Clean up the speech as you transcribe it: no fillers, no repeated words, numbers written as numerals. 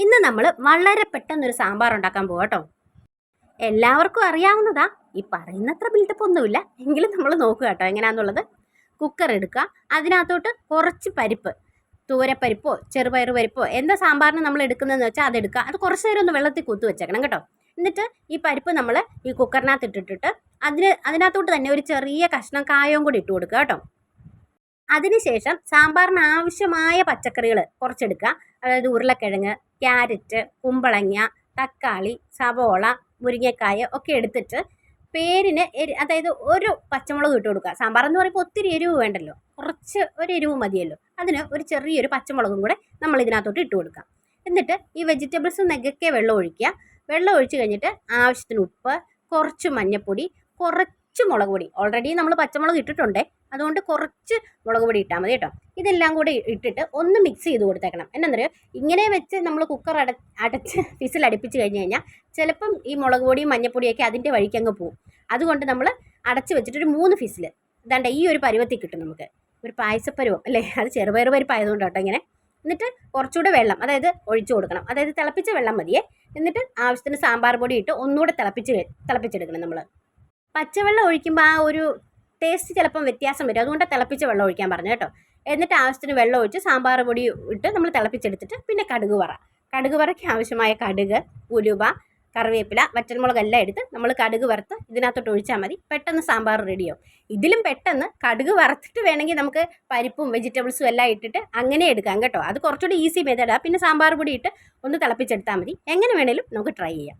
ഇന്ന് നമ്മൾ വളരെ പെട്ടെന്നൊരു സാമ്പാർ ഉണ്ടാക്കാൻ പോകാം കേട്ടോ. എല്ലാവർക്കും അറിയാവുന്നതാ, ഈ പറയുന്നത്ര ബിൽഡപ്പ് ഒന്നുമില്ല, എങ്കിലും നമ്മൾ നോക്കുക കേട്ടോ എങ്ങനെയാണെന്നുള്ളത്. കുക്കർ എടുക്കുക, അതിനകത്തോട്ട് കുറച്ച് പരിപ്പ്, തൂരപ്പരിപ്പോ ചെറുപയർ പരിപ്പോ എന്താ സാമ്പാറിന് നമ്മൾ എടുക്കുന്നതെന്ന് വെച്ചാൽ അതെടുക്കുക. അത് കുറച്ച് നേരം ഒന്ന് വെള്ളത്തിൽ കുത്തു വെച്ചേക്കണം കേട്ടോ. എന്നിട്ട് ഈ പരിപ്പ് നമ്മൾ ഈ കുക്കറിനകത്ത് ഇട്ടിട്ട് അതിനകത്തോട്ട് തന്നെ ഒരു ചെറിയ കഷ്ണം കായവും കൂടി ഇട്ട് കൊടുക്കുക കേട്ടോ. അതിനുശേഷം സാമ്പാറിന് ആവശ്യമായ പച്ചക്കറികൾ കുറച്ചെടുക്കുക. അതായത് ഉരുളക്കിഴങ്ങ്, ക്യാരറ്റ്, കുമ്പളങ്ങ, തക്കാളി, സവോള, മുരിങ്ങക്കായ ഒക്കെ എടുത്തിട്ട് പേരിന് അതായത് ഒരു പച്ചമുളക് ഇട്ട് കൊടുക്കുക. സാമ്പാർ എന്ന് പറയുമ്പോൾ ഒത്തിരി എരിവ് വേണ്ടല്ലോ, കുറച്ച് ഒരു എരിവ് മതിയല്ലോ. അതിന് ഒരു ചെറിയൊരു പച്ചമുളകും കൂടെ നമ്മൾ ഇതിനകത്തോട്ട് ഇട്ട് കൊടുക്കുക. എന്നിട്ട് ഈ വെജിറ്റബിൾസ് നെകക്കെ വെള്ളം ഒഴിക്കുക. വെള്ളം ഒഴിച്ച് കഴിഞ്ഞിട്ട് ആവശ്യത്തിന് ഉപ്പ്, കുറച്ച് മഞ്ഞൾപ്പൊടി, കുറച്ച് മുളക് പൊടി. ഓൾറെഡി നമ്മൾ പച്ചമുളക് ഇട്ടിട്ടുണ്ട്, അതുകൊണ്ട് കുറച്ച് മുളക് പൊടി ഇട്ടാൽ മതി കേട്ടോ. ഇതെല്ലാം കൂടി ഇട്ടിട്ട് ഒന്ന് മിക്സ് ചെയ്ത് കൊടുത്തേക്കണം. എന്നറിയോ, ഇങ്ങനെ വെച്ച് നമ്മൾ കുക്കർ അടച്ച് വിസിൽ അടുപ്പിച്ച് കഴിഞ്ഞ് കഴിഞ്ഞാൽ ചിലപ്പം ഈ മുളക് പൊടിയും മഞ്ഞൾപ്പൊടിയൊക്കെ അതിൻ്റെ വഴിക്ക് അങ്ങ് പോകും. അതുകൊണ്ട് നമ്മൾ അടച്ച് വെച്ചിട്ട് ഒരു 3 വിസിൽ ഇതാണ്ട് ഈ ഒരു പരുവത്തിൽ കിട്ടും നമുക്ക്. ഒരു പായസപ്പരുവം അല്ലേ, അത് ചെറുപയർ പരിപ്പായതുകൊണ്ട് കേട്ടോ ഇങ്ങനെ. എന്നിട്ട് കുറച്ചുകൂടെ വെള്ളം അതായത് ഒഴിച്ചു കൊടുക്കണം. അതായത് തിളപ്പിച്ച വെള്ളം മതിയേ. എന്നിട്ട് ആവശ്യത്തിന് സാമ്പാർ പൊടി ഇട്ട് ഒന്നുകൂടെ തിളപ്പിച്ചെടുക്കണം നമ്മൾ. പച്ചവെള്ളം ഒഴിക്കുമ്പോൾ ആ ഒരു ടേസ്റ്റ് ചിലപ്പം വ്യത്യാസം വരും, അതുകൊണ്ട് തിളപ്പിച്ച വെള്ളം ഒഴിക്കാൻ പറഞ്ഞു കേട്ടോ. എന്നിട്ട് ആവശ്യത്തിന് വെള്ളം ഒഴിച്ച് സാമ്പാർ പൊടി ഇട്ട് നമ്മൾ തിളപ്പിച്ചെടുത്തിട്ട് പിന്നെ കടുക് വറയ്ക്ക് ആവശ്യമായ കടുക്, ഉലുവ, കറിവേപ്പില, വറ്റൽമുളക് എല്ലാം എടുത്ത് നമ്മൾ കടുക് വറുത്ത് ഇതിനകത്തോട്ട് ഒഴിച്ചാൽ മതി. പെട്ടെന്ന് സാമ്പാർ റെഡിയാവും. ഇതിലും പെട്ടെന്ന് കടുക് വറുത്തിട്ട് വേണമെങ്കിൽ നമുക്ക് പരിപ്പും വെജിറ്റബിൾസും എല്ലാം ഇട്ടിട്ട് അങ്ങനെ എടുക്കാം കേട്ടോ. അത് കുറച്ചുകൂടി ഈസി മെത്തേഡാണ്. പിന്നെ സാമ്പാർ പൊടി ഇട്ട് ഒന്ന് തിളപ്പിച്ചെടുത്താൽ മതി. എങ്ങനെ വേണേലും നമുക്ക് ട്രൈ ചെയ്യാം.